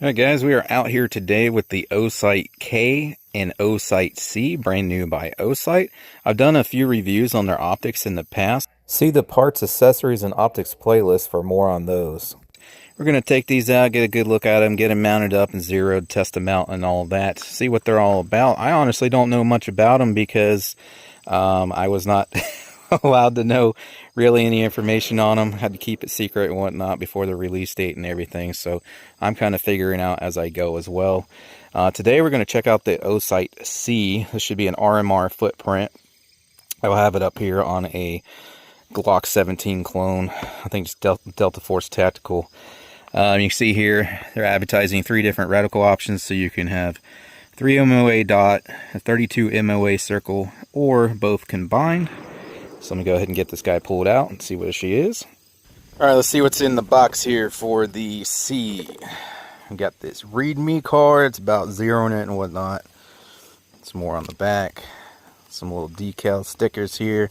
Alright guys, we are out here today with the Osight K and Osite C, brand new by Osight. I've done a few reviews on their optics in the past. See the parts, accessories, and optics playlist for more on those. We're going to take these out, get a good look at them, get them mounted up and zeroed, test them out and all that, see what they're all about. I honestly don't know much about them because I was not allowed to know really any information on them. Had to keep it secret and whatnot before the release date and everything, so I'm kind of figuring out as I go as well. Today we're going to check out the Osite C. This should be an RMR footprint. I will have it up here on a Glock 17 clone. I think it's Delta Force Tactical. You can see here they're advertising 3 different reticle options, so you can have 3 MOA dot, a 32 MOA circle, or both combined. So I'm going to go ahead and get this guy pulled out and see what she is. Alright, let's see what's in the box here for the C. We got this readme card. It's about zeroing it and whatnot. Some more on the back. Some little decal stickers here.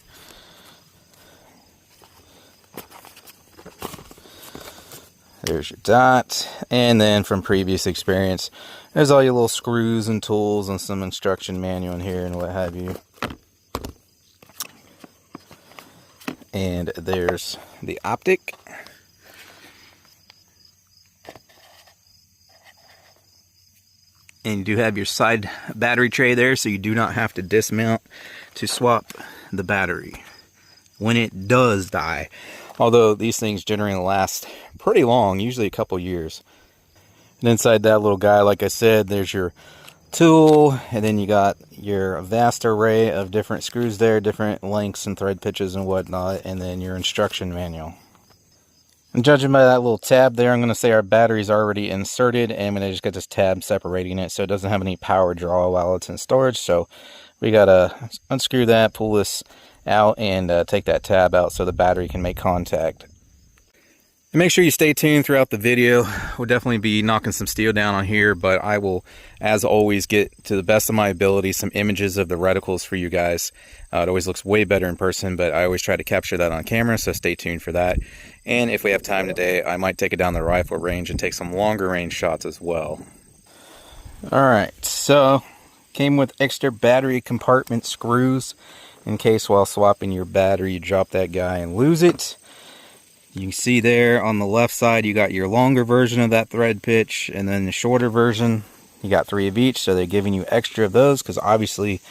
There's your dot. And then from previous experience, there's all your little screws and tools and some instruction manual in here and what have you. And there's the optic. And you do have your side battery tray there, so you do not have to dismount to swap the battery when it does die. Although these things generally last pretty long, usually a couple years. And inside that little guy, like I said, there's your tool, and then you got your vast array of different screws there, different lengths and thread pitches and whatnot, and then your instruction manual. And judging by that little tab there, I'm going to say our battery's already inserted, and I'm going to just get this tab separating it so it doesn't have any power draw while it's in storage. So we got to unscrew that, pull this out, and take that tab out so the battery can make contact. And make sure you stay tuned throughout the video. We'll definitely be knocking some steel down on here, but I will, as always, get to the best of my ability some images of the reticles for you guys. It always looks way better in person, but I always try to capture that on camera, so stay tuned for that. And if we have time today, I might take it down the rifle range and take some longer range shots as well. Alright, so came with extra battery compartment screws in case while swapping your battery you drop that guy and lose it. You can see there on the left side you got your longer version of that thread pitch, and then the shorter version you got 3 of each, so they're giving you extra of those because obviously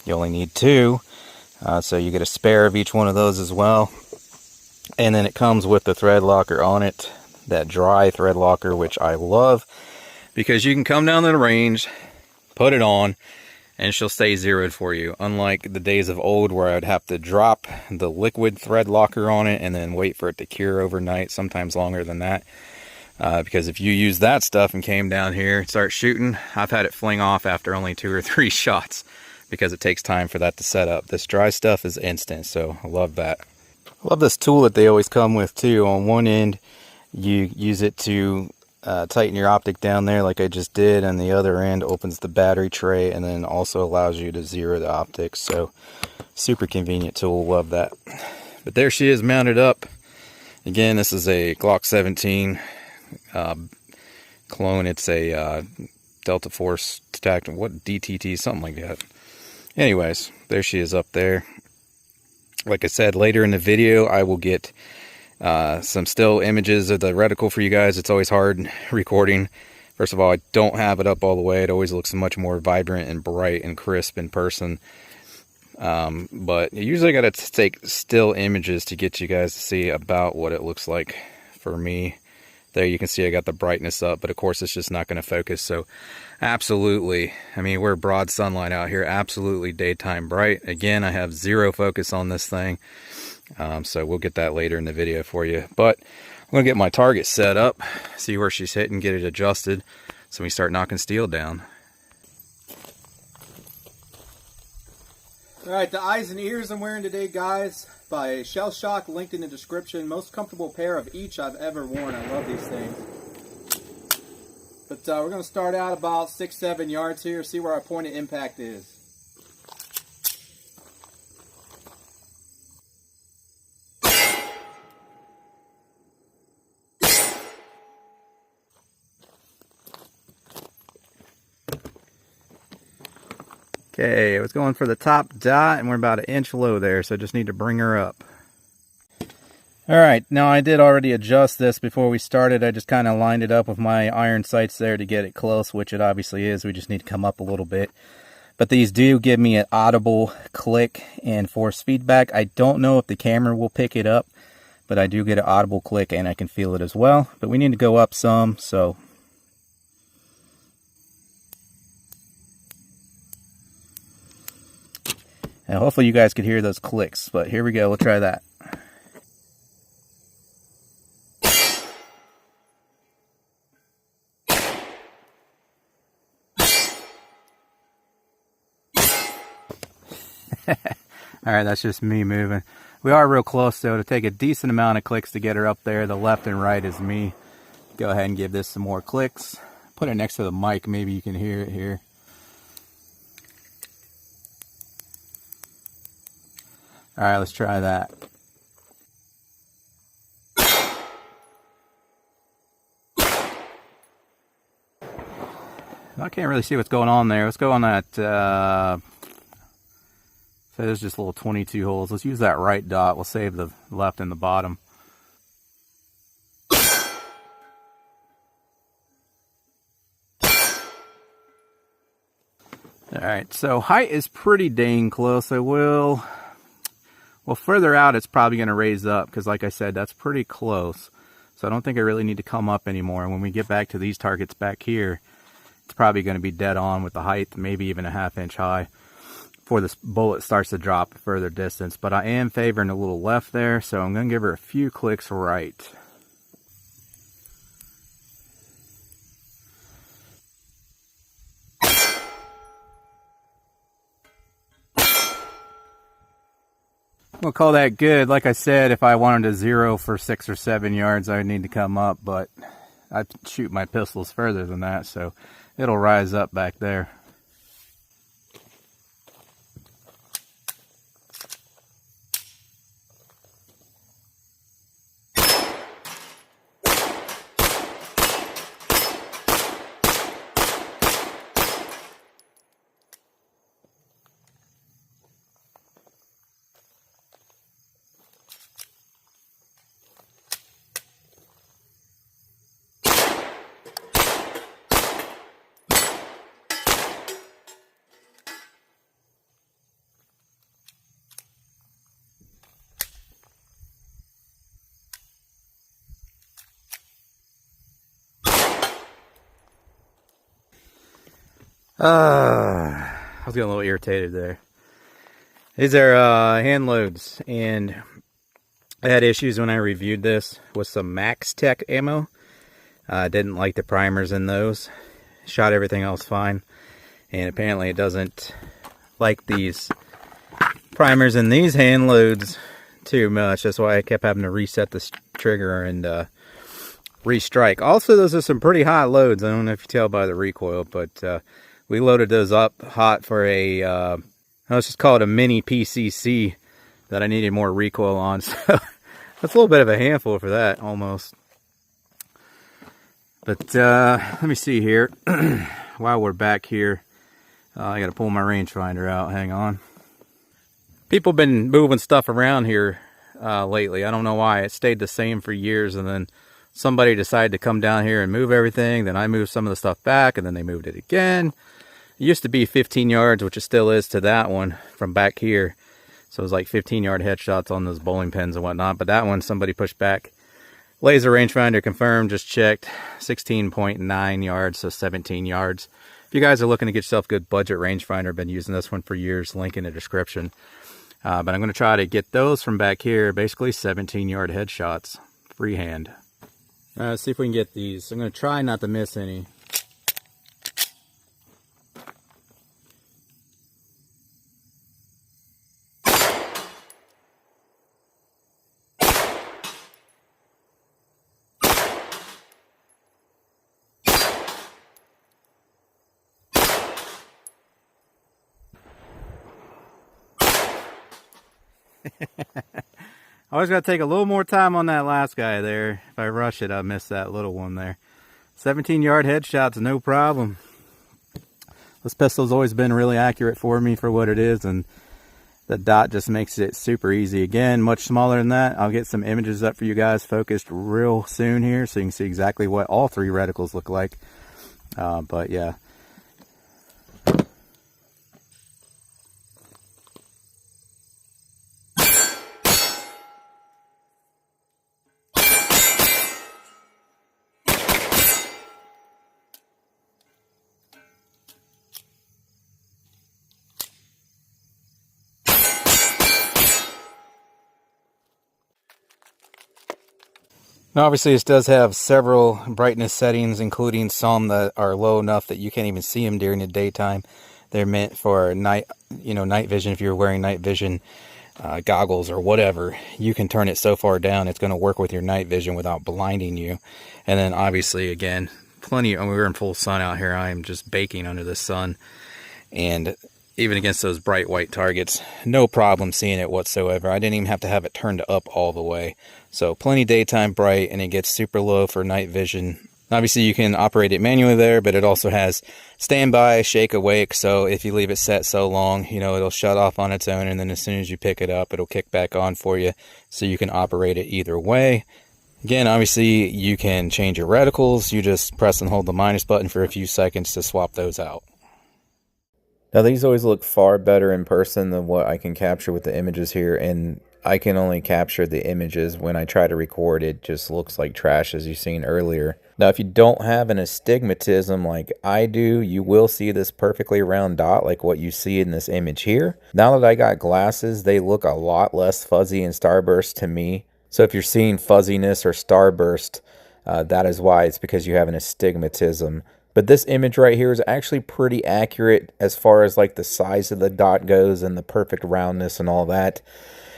you only need 2, so you get a spare of each one of those as well. And then it comes with the thread locker on it, that dry thread locker, which I love because you can come down to the range, put it on, and she'll stay zeroed for you. Unlike the days of old where I'd have to drop the liquid thread locker on it and then wait for it to cure overnight, sometimes longer than that. Because if you use that stuff and came down here and start shooting, I've had it fling off after only 2 or 3 shots because it takes time for that to set up. This dry stuff is instant, so I love that. I love this tool that they always come with too. On one end, you use it to tighten your optic down there like I just did, and the other end opens the battery tray and then also allows you to zero the optics. So super convenient tool, love that. But there she is mounted up. Again, this is a Glock 17 clone. It's a Delta Force Tactical, what, DTT, something like that. Anyways, there she is up there. Like I said, later in the video I will get some still images of the reticle for you guys. It's always hard recording. First of all, I don't have it up all the way. It always looks much more vibrant and bright and crisp in person. But you usually got to take still images to get you guys to see about what it looks like for me. There you can see I got the brightness up, but of course it's just not going to focus. So absolutely, I mean, we're broad sunlight out here, absolutely daytime bright. Again, I have 0 focus on this thing. So we'll get that later in the video for you. But I'm going to get my target set up, see where she's hitting, get it adjusted, so we start knocking steel down. Alright, the eyes and ears I'm wearing today, guys, by Shell Shock, linked in the description. Most comfortable pair of each I've ever worn. I love these things. But we're going to start out about 6-7 yards here, see where our point of impact is. Okay, I was going for the top dot and we're about an inch low there, so just need to bring her up. Alright, now I did already adjust this before we started. I just kind of lined it up with my iron sights there to get it close, which it obviously is. We just need to come up a little bit. But these do give me an audible click and force feedback. I don't know if the camera will pick it up, but I do get an audible click and I can feel it as well. But we need to go up some, so... and hopefully you guys could hear those clicks, but here we go, we'll try that. Alright, that's just me moving. We are real close though. To take a decent amount of clicks to get her up there. The left and right is me. Go ahead and give this some more clicks. Put it next to the mic, maybe you can hear it here. Alright, let's try that. I can't really see what's going on there. Let's go on that, so there's just little 22 holes. Let's use that right dot. We'll save the left and the bottom. Alright, so height is pretty dang close. Well, further out it's probably going to raise up because like I said, that's pretty close. So I don't think I really need to come up anymore. When we get back to these targets back here, it's probably going to be dead on with the height, maybe even a ½ inch high before this bullet starts to drop further distance. But I am favoring a little left there, so I'm going to give her a few clicks right. We'll call that good. Like I said, if I wanted to zero for 6 or 7 yards, I would need to come up, but I shoot my pistols further than that, so it'll rise up back there. I was getting a little irritated there. These are hand loads, and I had issues when I reviewed this with some Max Tech ammo. I didn't like the primers in those. Shot everything else fine, and apparently it doesn't like these primers in these hand loads too much. That's why I kept having to reset the trigger and restrike. Also, those are some pretty hot loads. I don't know if you tell by the recoil, but we loaded those up hot for a, let's just call it a mini PCC that I needed more recoil on. So that's a little bit of a handful for that, almost. But let me see here. While we're back here, I got to pull my rangefinder out. Hang on. People have been moving stuff around here lately. I don't know why. It stayed the same for years, and then somebody decided to come down here and move everything. Then I moved some of the stuff back, and then they moved it again. It used to be 15 yards, which it still is to that one from back here. So it was like 15-yard headshots on those bowling pins and whatnot. But that one, somebody pushed back. Laser rangefinder confirmed, just checked. 16.9 yards, so 17 yards. If you guys are looking to get yourself a good budget rangefinder, I've been using this one for years. Link in the description. But I'm going to try to get those from back here. Basically 17-yard headshots. Freehand. Let's see if we can get these. I'm going to try not to miss any. I always got to take a little more time on that last guy there. If I rush it, I miss that little one there. 17-yard headshots, no problem. This pistol's always been really accurate for me for what it is, and the dot just makes it super easy. Again, much smaller than that. I'll get some images up for you guys focused real soon here so you can see exactly what all three reticles look like. But yeah. Now obviously this does have several brightness settings, including some that are low enough that you can't even see them during the daytime. They're meant for night, night vision. If you're wearing night vision goggles or whatever, you can turn it so far down it's going to work with your night vision without blinding you. And then obviously, again, plenty. We're in full sun out here. I am just baking under the sun, and even against those bright white targets, no problem seeing it whatsoever. I didn't even have to have it turned up all the way. So plenty daytime bright, and it gets super low for night vision. Obviously you can operate it manually there, but it also has standby, shake, awake. So if you leave it set so long, it'll shut off on its own, and then as soon as you pick it up, it'll kick back on for you. So you can operate it either way. Again, obviously you can change your reticles. You just press and hold the minus button for a few seconds to swap those out. Now these always look far better in person than what I can capture with the images here, and I can only capture the images. When I try to record, it just looks like trash, as you've seen earlier. Now if you don't have an astigmatism like I do, you will see this perfectly round dot like what you see in this image here. Now that I got glasses, they look a lot less fuzzy and starburst to me. So if you're seeing fuzziness or starburst, that is why. It's because you have an astigmatism. But this image right here is actually pretty accurate as far as like the size of the dot goes and the perfect roundness and all that.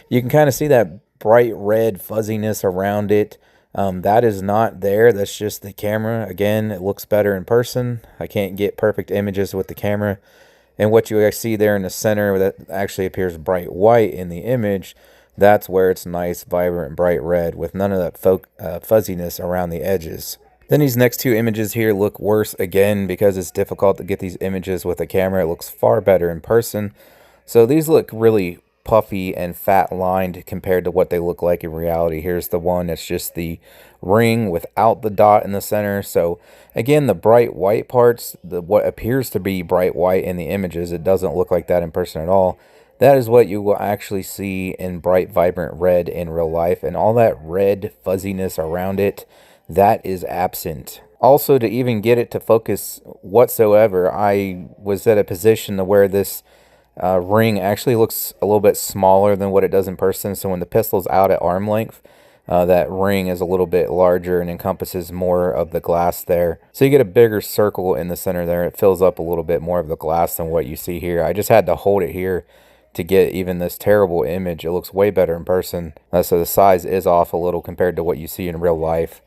You can kind of see that bright red fuzziness around it. That is not there. That's just the camera. Again, it looks better in person. I can't get perfect images with the camera. And what you see there in the center that actually appears bright white in the image, that's where it's nice, vibrant, bright red with none of that fuzziness around the edges. Then these next two images here look worse again because it's difficult to get these images with a camera. It looks far better in person. So these look really puffy and fat lined compared to what they look like in reality. Here's the one that's just the ring without the dot in the center. So again, the bright white parts, what appears to be bright white in the images, it doesn't look like that in person at all. That is what you will actually see in bright, vibrant red in real life. And all that red fuzziness around it, that is absent. Also, to even get it to focus whatsoever, I was at a position to where this ring actually looks a little bit smaller than what it does in person. So when the pistol's out at arm length, that ring is a little bit larger and encompasses more of the glass there. So you get a bigger circle in the center there. It fills up a little bit more of the glass than what you see here. I just had to hold it here to get even this terrible image. It looks way better in person. So the size is off a little compared to what you see in real life.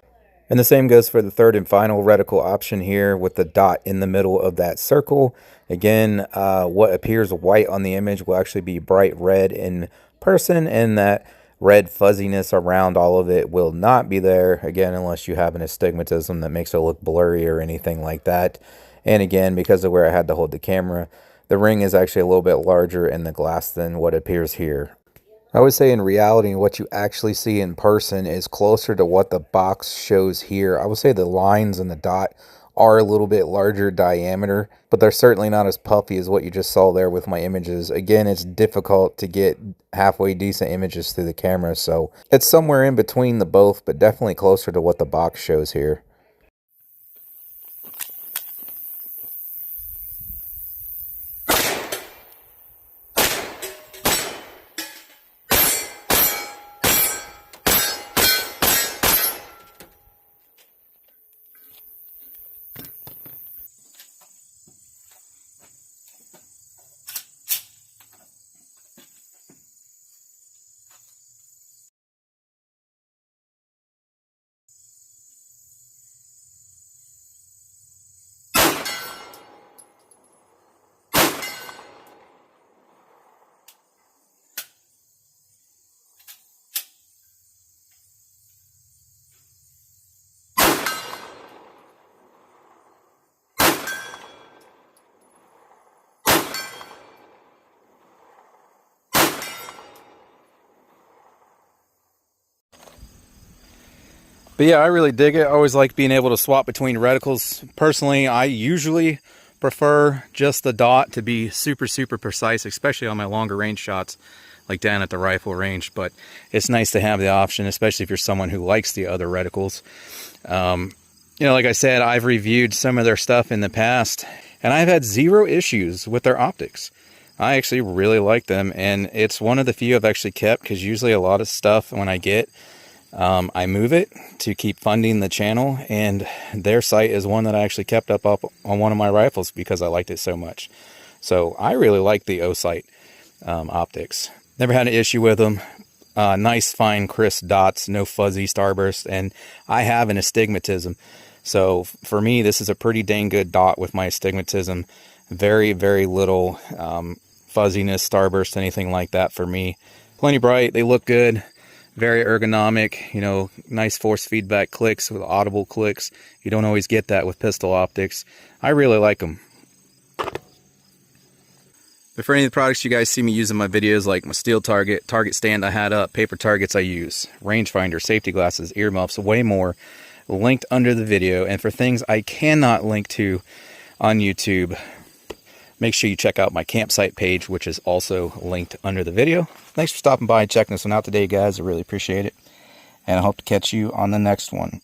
And the same goes for the third and final reticle option here with the dot in the middle of that circle. Again, what appears white on the image will actually be bright red in person, and that red fuzziness around all of it will not be there, again, unless you have an astigmatism that makes it look blurry or anything like that. And again, because of where I had to hold the camera, the ring is actually a little bit larger in the glass than what appears here. I would say in reality, what you actually see in person is closer to what the box shows here. I would say the lines and the dot are a little bit larger diameter, but they're certainly not as puffy as what you just saw there with my images. Again, it's difficult to get halfway decent images through the camera, so it's somewhere in between the both, but definitely closer to what the box shows here. But yeah, I really dig it. I always like being able to swap between reticles. Personally, I usually prefer just the dot to be super, super precise, especially on my longer range shots, like down at the rifle range. But it's nice to have the option, especially if you're someone who likes the other reticles. You know, like I said, I've reviewed some of their stuff in the past, and I've had zero issues with their optics. I actually really like them, and it's one of the few I've actually kept, because usually a lot of stuff when I get, I move it to keep funding the channel, and their sight is one that I actually kept up on one of my rifles because I liked it so much. So I really like the Osight optics. Never had an issue with them. Nice, fine, crisp dots, no fuzzy starburst, and I have an astigmatism. So for me, this is a pretty dang good dot with my astigmatism. Very, very little fuzziness, starburst, anything like that for me. Plenty bright, they look good, very ergonomic, you know, nice force feedback clicks with audible clicks. You don't always get that with pistol optics. I really like them. But for any of the products you guys see me use in my videos, like my steel target, target stand I had up, paper targets I use, rangefinder, safety glasses, earmuffs, way more, linked under the video. And for things I cannot link to on YouTube, make sure you check out my campsite page, which is also linked under the video. Thanks for stopping by and checking this one out today, guys. I really appreciate it. And I hope to catch you on the next one.